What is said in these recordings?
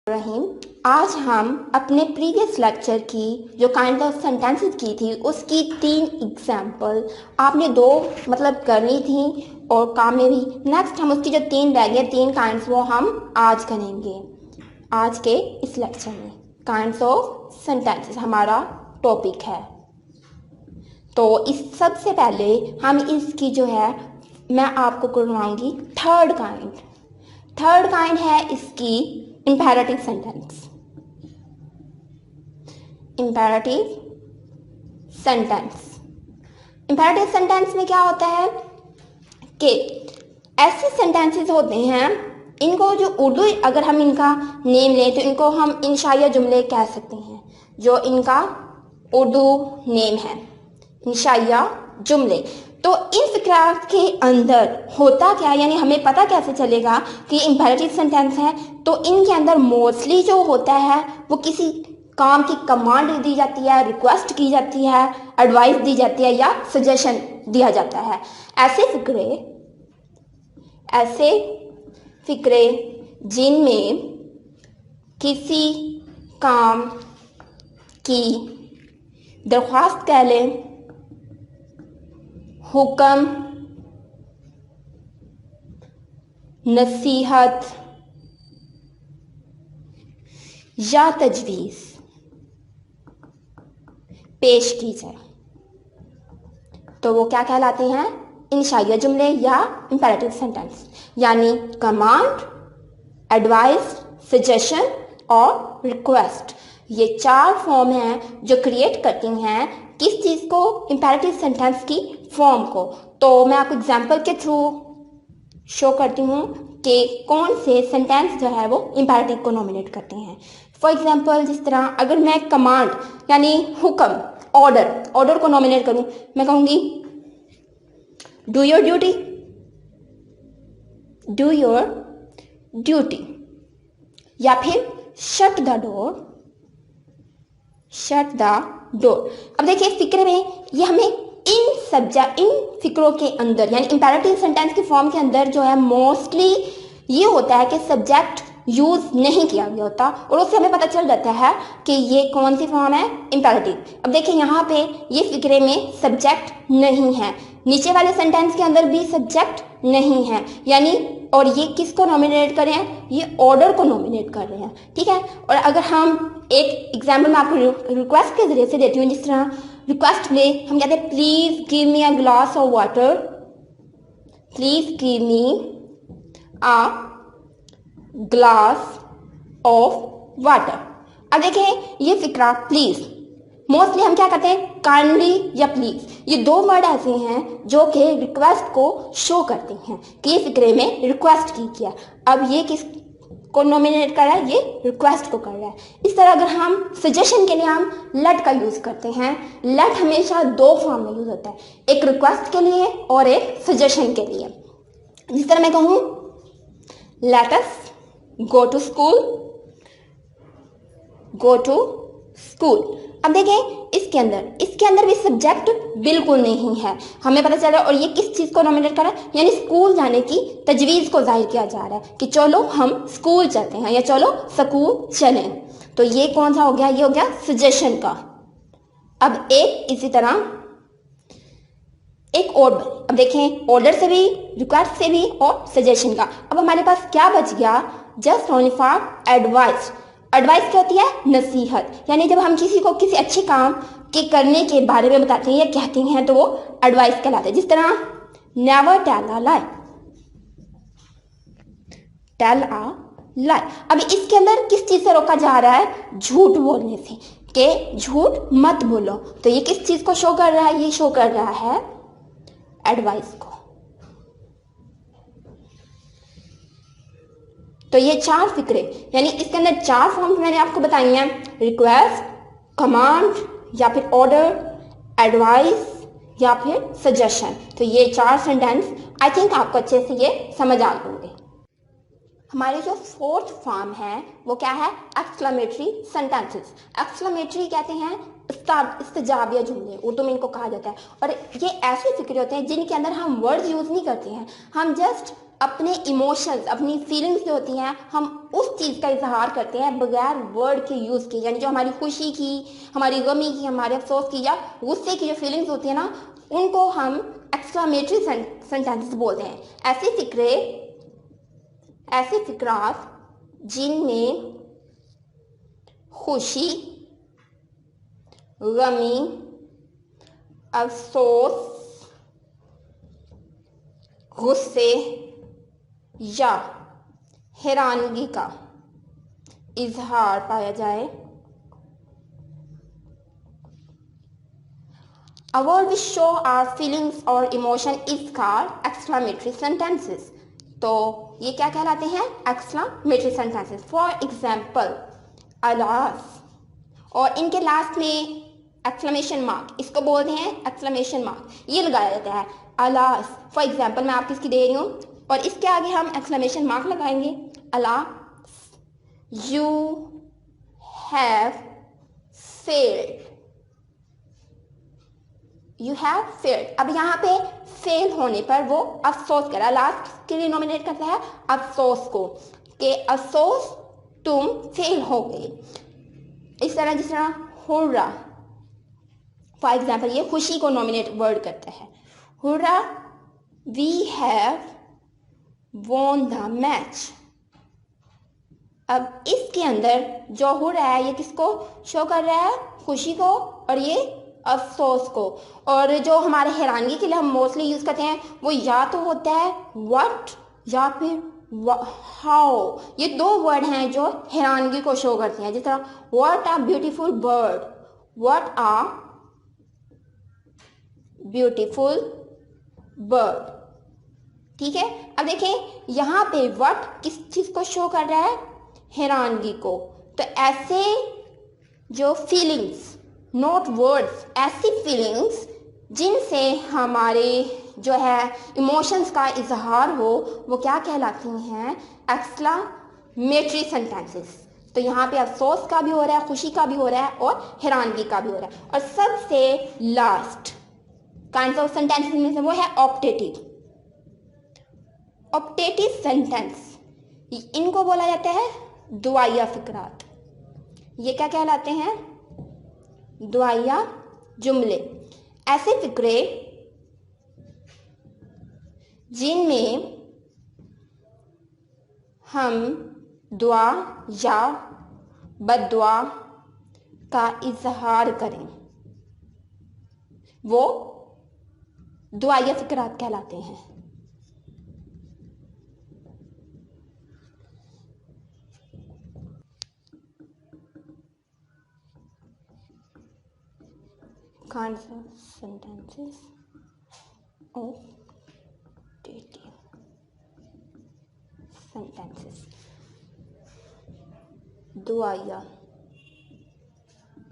रहीम। आज हम अपने प्रीवियस लेक्चर की जो काइंड ऑफ सेंटेंसेस की थी उसकी 3 एग्जाम्पल आपने 2 करनी थी और काम में भी। नेक्स्ट हम उसकी जो 3 रह गए 3 काइंड्स वो हम आज करेंगे। आज के इस लेक्चर में काइंड्स ऑफ सेंटेंसेस हमारा टॉपिक है। तो इस सबसे पहले हम इसकी जो है मैं आपको करवाऊंगी थर्ड काइंड है इसकी इम्पेरेटिव सेंटेंस। इम्पेरेटिव सेंटेंस में क्या होता है कि ऐसे सेंटेंसेस होते हैं, इनको जो उर्दू अगर हम इनका नेम लें तो इनको हम इंशाइया जुमले कह सकते हैं। जो इनका उर्दू नेम है इंशाइया जुमले। तो इन फिक्रात के अंदर होता क्या, यानी हमें पता कैसे चलेगा कि इम्पेरेटिव सेंटेंस है। तो इनके अंदर मोस्टली जो होता है वो किसी काम की कमांड दी जाती है, रिक्वेस्ट की जाती है, एडवाइस दी जाती है या सजेशन दिया जाता है। ऐसे फिक्रे जिनमें किसी काम की दरख्वास्त कह लें, हुक्म, नसीहत या तजवीज़ पेश की जाए तो वो क्या कहलाते हैं, इंशाइया जुमले या इम्पेरेटिव सेंटेंस। यानी कमांड, एडवाइस, सजेशन और रिक्वेस्ट, ये 4 फॉर्म हैं जो क्रिएट करती हैं किस चीज़ को, इम्पेरेटिव सेंटेंस की फॉर्म को। तो मैं आपको एग्जाम्पल के थ्रू शो करती हूँ कि कौन से सेंटेंस जो है वो इम्पेरेटिव को नॉमिनेट करते हैं। फॉर एग्जाम्पल जिस तरह अगर मैं कमांड यानी हुक्म, ऑर्डर को नॉमिनेट करूँ, मैं कहूँगी डू योर ड्यूटी या फिर शट द डोर। अब देखिए फिक्रे में ये हमें इन फिक्रों के अंदर यानी इम्पेरेटिव सेंटेंस की फॉर्म के अंदर जो है मोस्टली ये होता है कि सब्जेक्ट यूज नहीं किया गया होता और उससे हमें पता चल जाता है कि ये कौन सी फॉर्म है, इम्पेरेटिव। अब देखिए यहाँ पे ये फिक्रे में सब्जेक्ट नहीं है, नीचे वाले सेंटेंस के अंदर भी सब्जेक्ट नहीं है, यानी और ये किसको नॉमिनेट कर रहे हैं, ये ऑर्डर को नॉमिनेट कर रहे हैं। ठीक है। और अगर हम एक एग्जाम्पल मैं आपको रिक्वेस्ट के जरिए से देती हूँ, जिस तरह रिक्वेस्ट में हम कहते हैं please give me a glass of water, please give me a glass of water. अब देखें ये फिक्रा प्लीज, मोस्टली हम क्या करते हैं काइंडली या प्लीज, ये 2 वर्ड ऐसे हैं जो कि रिक्वेस्ट को शो करते हैं कि ये फिक्रे में रिक्वेस्ट की किया। अब ये किस को नॉमिनेट कर रहा है, ये रिक्वेस्ट को कर रहा है। इस तरह अगर हम सजेशन के लिए हम लेट का यूज करते हैं, लेट हमेशा 2 फॉर्म में यूज होता है, एक रिक्वेस्ट के लिए और एक सजेशन के लिए। जिस तरह मैं कहूँ let us go to school. अब देखें इसके अंदर भी सब्जेक्ट बिल्कुल नहीं है, हमें पता चल रहा है। और ये किस चीज को नॉमिनेट कर रहा है, यानी स्कूल जाने की तजवीज को जाहिर किया जा रहा है कि चलो हम स्कूल चलते हैं या चलो स्कूल चलें। तो ये कौन सा हो गया, ये हो गया सजेशन का। अब एक इसी तरह एक और, अब देखें ऑर्डर से भी, रिक्वेस्ट से भी और सजेशन का। अब हमारे पास क्या बच गया, just only for advice. Advice क्या होती है, नसीहत, यानी जब हम किसी को किसी अच्छे काम के करने के बारे में बताते हैं या कहते हैं तो वो एडवाइस कहलाते हैं। जिस तरह नेवर टेल अ लाई। अब इसके अंदर किस चीज से रोका जा रहा है, झूठ बोलने से, कि झूठ मत बोलो। तो ये किस चीज को शो कर रहा है, ये शो कर रहा है एडवाइस को। तो ये 4 फिक्रे यानी इसके अंदर 4 फॉर्म्स मैंने आपको बताई हैं, रिक्वेस्ट, कमांड या फिर ऑर्डर, एडवाइस या फिर सजेशन। तो ये 4 सेंटेंस आई थिंक आपको अच्छे से ये समझ आ गए। हमारी जो 4th फॉर्म है वो क्या है, एक्सक्लेमेटरी सेंटेंसेस। एक्सक्लेमेटरी कहते हैं इस्तजाबिया जुमले उर्दू में इनको कहा जाता है। और ये ऐसे फिक्रे होते हैं जिनके अंदर हम वर्ड्स यूज़ नहीं करते हैं, हम जस्ट अपने इमोशंस, अपनी फीलिंग्स जो होती हैं, हम उस चीज़ का इजहार करते हैं बगैर वर्ड के यूज़ के। यानी जो हमारी खुशी की, हमारी गमी की, हमारे अफसोस की या गुस्से की जो फीलिंग्स होती है ना, उनको हम एक्सक्लामेटरी सेंटेंसेस बोलते हैं। ऐसे फिक्रात जिनमें खुशी, गमी, अफसोस, गुस्से या हैरानगी का इजहार पाया जाए। A word which show our feelings or emotion is called exclamatory sentences. तो ये क्या कहलाते हैं? exclamatory sentences. For example, alas, और इनके लास्ट में एक्सक्लेमेशन मार्क, इसको बोलते हैं एक्सक्लेमेशन मार्क, ये लगाया जाता है। अलास फॉर एग्जाम्पल मैं आपको इसकी दे रही हूँ और इसके आगे हम एक्सक्लेमेशन मार्क लगाएंगे। Alas, you have failed, you have failed. अब यहाँ पे फेल होने पर वो अफसोस कर रहा है, लास्ट के लिए नॉमिनेट करता है अफसोस को, कि अफसोस तुम फेल हो गए। इस तरह जिस तरह हुर्रा फॉर एग्जाम्पल, ये खुशी को नॉमिनेट वर्ड करता है। Hurrah, we have won the match. अब इसके अंदर जो हुर्रा है ये किसको शो कर रहा है? खुशी को, और ये अफसोस को। और जो हमारे हैरानगी के लिए हम मोस्टली यूज करते हैं वो या तो होता है व्हाट या फिर हाउ। ये दो वर्ड हैं जो हैरानगी को शो करते हैं, जिस तरह what a beautiful bird, what a beautiful bird. ठीक है, अब देखें यहाँ पे व्हाट किस चीज को शो कर रहा है? हैरानगी को। तो ऐसे जो फीलिंग्स, नॉट वर्ड्स, ऐसी फीलिंग्स जिनसे हमारे जो है इमोशंस का इजहार हो, वो क्या कहलाती हैं? Exclamatory sentences. तो यहाँ पे अफसोस का भी हो रहा है, खुशी का भी हो रहा है और हैरानगी का भी हो रहा है। और सबसे लास्ट काइंड्स ऑफ सेंटेंसेस में से वो है ऑप्टेटिव। ऑप्टेटिव सेंटेंस, इनको बोला जाता है दुआया फिक्रात। ये क्या कहलाते हैं? दुआया जुमले। ऐसे फिक्रे जिनमें हम दुआ या बद्दुआ का इजहार करें, वो दुआया फिक्रात कहलाते हैं। Kinds of sentences of dative sentences. दुआया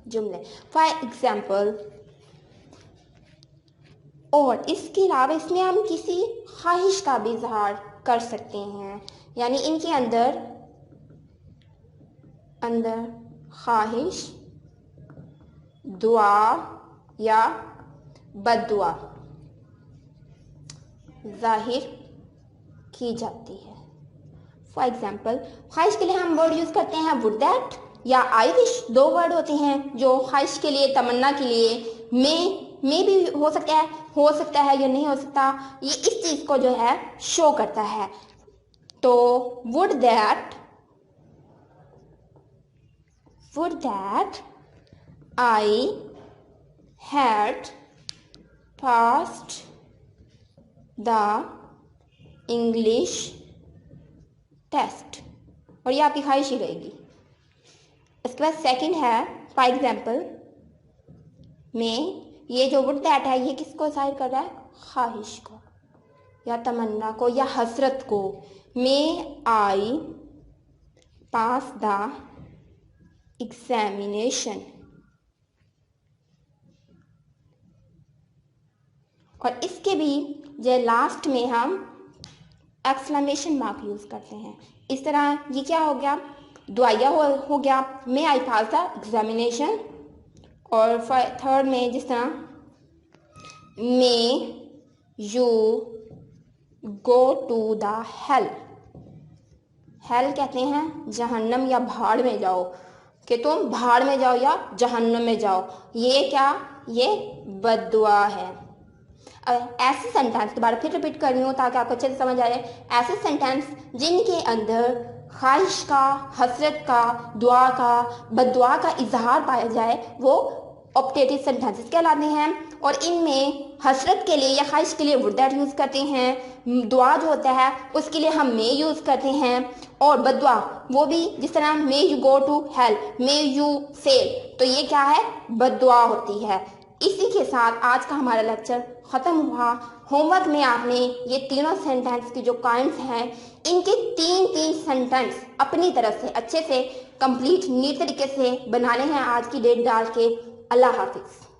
जुमले फॉर एग्जाम्पल। और इसके अलावा इसमें हम किसी ख्वाहिश का भी इजहार कर सकते हैं, यानी इनके अंदर ख्वाहिश, दुआ या बद्दुआ जाहिर की जाती है। फॉर एग्जाम्पल, ख्वाहिश के लिए हम वर्ड यूज करते हैं वुड दैट या आई विश। दो वर्ड होते हैं जो ख्वाहिश के लिए, तमन्ना के लिए मे भी हो सकता है या नहीं हो सकता, ये इस चीज को जो है शो करता है। तो would that I had passed the English test, और ये आपकी ख्वाहिश ही रहेगी। इसके बाद सेकंड है फॉर एग्जाम्पल में, ये जो वुड दैट है ये किसको जाहिर कर रहा है? ख्वाहिश को या तमन्ना को या हसरत को। मे आई पास द एग्जामिनेशन। और इसके भी जो लास्ट में हम एक्सक्लेमेशन मार्क यूज करते हैं। इस तरह ये क्या हो गया? दुआया हो गया, may I pass the examination. और थर्ड में जिस तरह may you go to the hell, hell कहते हैं जहन्नम या भाड़ में जाओ, कि तुम भाड़ में जाओ या जहन्नम में जाओ। ये क्या, ये बद्दुआ है। अब ऐसे सेंटेंस दोबारा फिर रिपीट कर रही हूँ ताकि आपको अच्छे से समझ आए। ऐसे सेंटेंस जिनके अंदर ख्वाहिश का, हसरत का, दुआ का, बद्दुआ का इजहार पाया जाए वो ऑप्टेटिव सेंटेंसेस कहलाते हैं। और इनमें हसरत के लिए या ख्वाहिश के लिए वुड दैट यूज़ करते हैं, दुआ जो होता है उसके लिए हम मे यूज़ करते हैं, और बद्दुआ वो भी जिस तरह may you go to hell, may you fail, तो ये क्या है, बद्दुआ होती है। इसी के साथ आज का हमारा लेक्चर ख़त्म हुआ। होमवर्क में आपने ये तीनों सेंटेंस की जो काइंड्स हैं इनके तीन तीन सेंटेंस अपनी तरफ से अच्छे से कंप्लीट नीट तरीके से बनाने हैं आज की डेट डाल के। अल्लाह हाफिज़।